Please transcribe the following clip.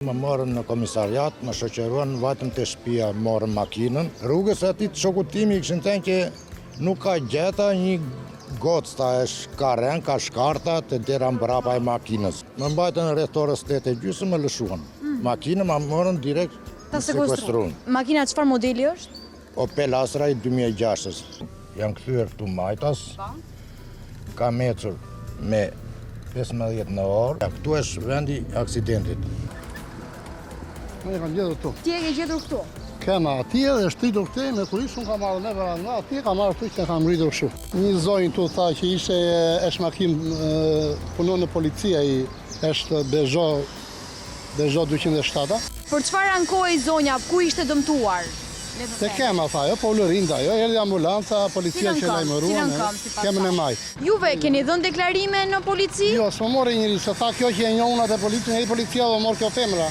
Më morën në komisariat, më shoqëruan vetëm të shtëpia, morën makinën. Rrugës aty të shokut tim i kishin thënë që nuk ka gjeta një gocta, ka rën, ka shkarta të dera mbrapa e makinës. Më mbajtën rreth orës 8:30 më lëshuan. Makinën më morën direkt të sekuestruan. Makina çfarë modeli është? Opel Astra i 2006. Jam kthyer këtu Majtas. Kam ecur me 15 në orë. Këtu është vendi i aksidentit. Unë e kam gjetur këtu. Ti e ke gjetur këtu? Kema atje dhe shtritur këte me kurisë, unë kam marrë me veranda, atje kam marrë këtu që kam rritur kështu. Një zonjë tu tha që është makinë punon në policia, është Peugeot 207. Për çfarë ankoi zonja, ku ishte dëmtuar? Te kema tha, jo, po ulërinda, jo, erdhi ambulanca, policia që lajmëruan, kemën e maj. Juve keni dhënë deklarime në polici? Jo, s'më morë njëri, se tha kjo që e njohunat e policia, policia do morë kjo femra.